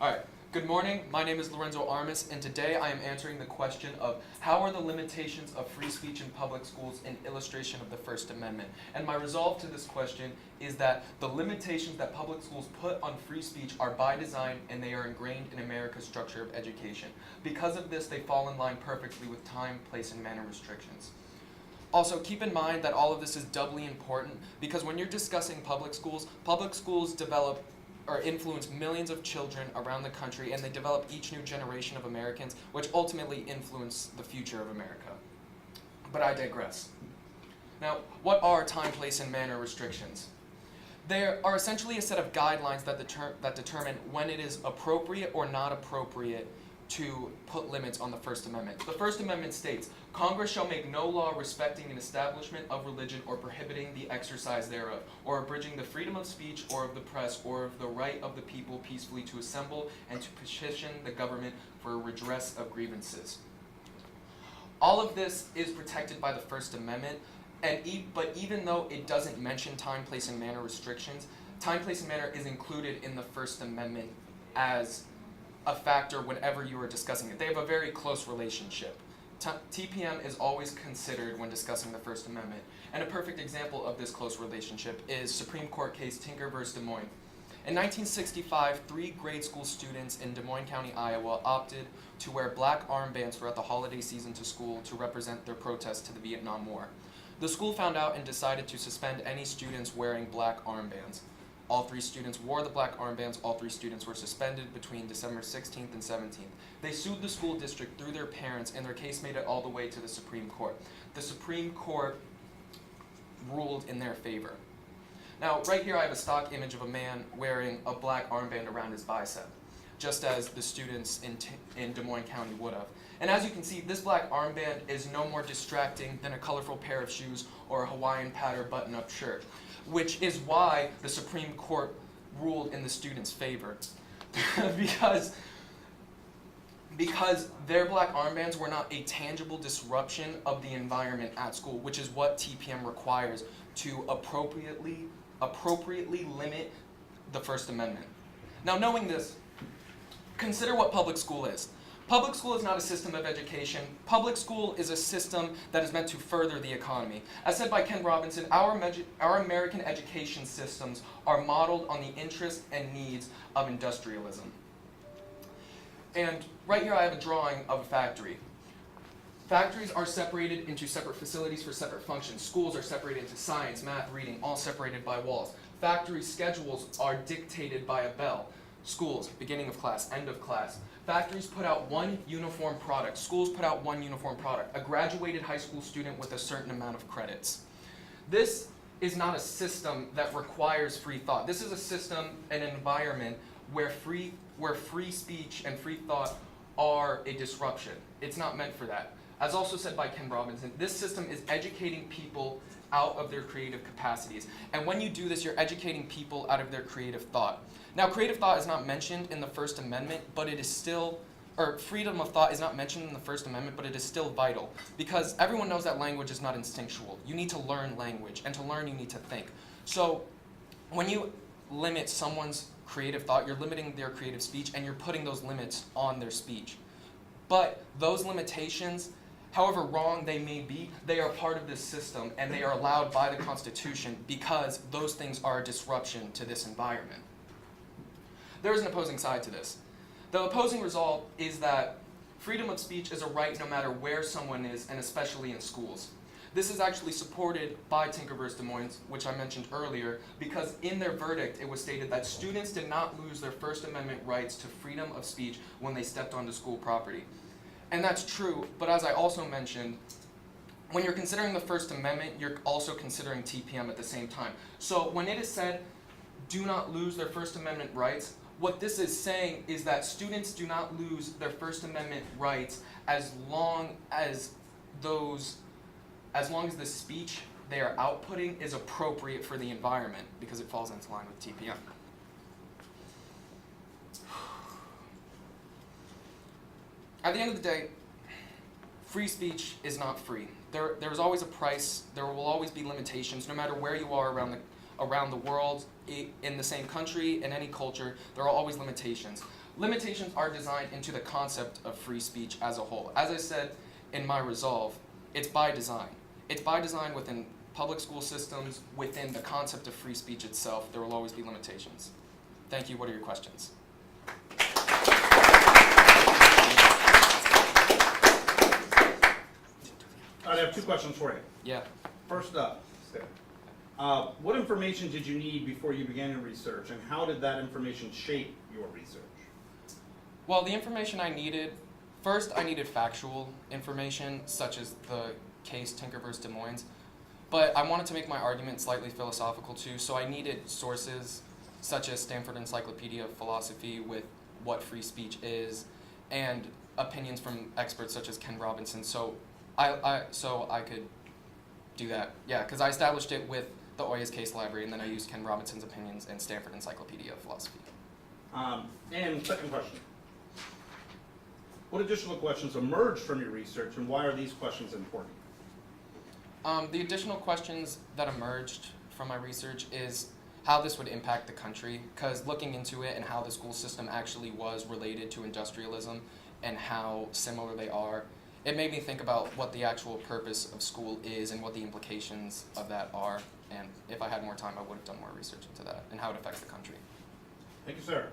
Alright, good morning. My name is Lorenzo Armas, and today I am answering the question of how are the limitations of free speech in public schools an illustration of the First Amendment? And my resolve to this question is that the limitations that public schools put on free speech are by design and they are ingrained in America's structure of education. Because of this, they fall in line perfectly with time, place, and manner restrictions. Also, keep in mind that all of this is doubly important because when you're discussing public schools develop or influence millions of children around the country, and they develop each new generation of Americans, which ultimately influence the future of America. But I digress. Now, what are time, place, and manner restrictions? There are essentially a set of guidelines that determine when it is appropriate or not appropriate to put limits on the First Amendment. The First Amendment states, Congress shall make no law respecting an establishment of religion or prohibiting the exercise thereof, or abridging the freedom of speech or of the press, or of the right of the people peacefully to assemble and to petition the government for a redress of grievances. All of this is protected by the First Amendment, but even though it doesn't mention time, place, and manner restrictions, time, place, and manner is included in the First Amendment as a factor whenever you are discussing it. They have a very close relationship. TPM is always considered when discussing the First Amendment. And a perfect example of this close relationship is Supreme Court case Tinker v. Des Moines. In 1965, 3 grade school students in Des Moines County, Iowa opted to wear black armbands throughout the holiday season to school to represent their protest to the Vietnam War. The school found out and decided to suspend any students wearing black armbands. All 3 students wore the black armbands. All 3 students were suspended between December 16th and 17th. They sued the school district through their parents, and their case made it all the way to the Supreme Court. The Supreme Court ruled in their favor. Now, right here I have a stock image of a man wearing a black armband around his bicep, just as the students in Des Moines County would have. And as you can see, this black armband is no more distracting than a colorful pair of shoes or a Hawaiian pattern button-up shirt, which is why the Supreme Court ruled in the students' favor. because their black armbands were not a tangible disruption of the environment at school, which is what TPM requires to appropriately limit the First Amendment. Now, knowing this, consider what public school is. Public school is not a system of education. Public school is a system that is meant to further the economy. As said by Ken Robinson, our American education systems are modeled on the interests and needs of industrialism. And right here I have a drawing of a factory. Factories are separated into separate facilities for separate functions. Schools are separated into science, math, reading, all separated by walls. Factory schedules are dictated by a bell. Schools, beginning of class, end of class. Factories put out one uniform product. Schools put out one uniform product. A graduated high school student with a certain amount of credits. This is not a system that requires free thought. This is a system, an environment where free speech and free thought are a disruption. It's not meant for that. As also said by Ken Robinson, this system is educating people out of their creative capacities. And when you do this, you're educating people out of their creative thought. Now, creative thought is not mentioned in the First Amendment, but it is still, or freedom of thought is not mentioned in the First Amendment, but it is still vital. Because everyone knows that language is not instinctual. You need to learn language, and to learn you need to think. So, when you limit someone's creative thought, you're limiting their creative speech, and you're putting those limits on their speech. But those limitations, however wrong they may be, they are part of this system, and they are allowed by the Constitution because those things are a disruption to this environment. There is an opposing side to this. The opposing result is that freedom of speech is a right no matter where someone is, and especially in schools. This is actually supported by Tinker v. Des Moines, which I mentioned earlier, because in their verdict it was stated that students did not lose their First Amendment rights to freedom of speech when they stepped onto school property. And that's true, but as I also mentioned, when you're considering the First Amendment, you're also considering TPM at the same time. So when it is said, do not lose their First Amendment rights, what this is saying is that students do not lose their First Amendment rights as long as the speech they are outputting is appropriate for the environment, because it falls into line with TPM. At the end of the day, free speech is not free. There is always a price. There will always be limitations, no matter where you are around the world, in the same country, in any culture. There are always limitations. limitations are designed into the concept of free speech as a whole. As I said in my resolve, it's by design. It's by design within public school systems, within the concept of free speech itself. There will always be limitations. Thank you. What are your questions? All right, I have two questions for you. Yeah. First up, what information did you need before you began your research, and how did that information shape your research? Well, the information I needed, first I needed factual information, such as the case Tinker vs. Des Moines, but I wanted to make my argument slightly philosophical too, so I needed sources such as Stanford Encyclopedia of Philosophy with what free speech is, and opinions from experts such as Ken Robinson, so I could do that. Yeah, because I established it with the Oyas Case Library, and then I used Ken Robinson's opinions and Stanford Encyclopedia of Philosophy. And second question. What additional questions emerged from your research, and why are these questions important? The additional questions that emerged from my research is how this would impact the country, because looking into it and how the school system actually was related to industrialism and how similar they are, it made me think about what the actual purpose of school is and what the implications of that are. And if I had more time, I would have done more research into that and how it affects the country. Thank you, sir.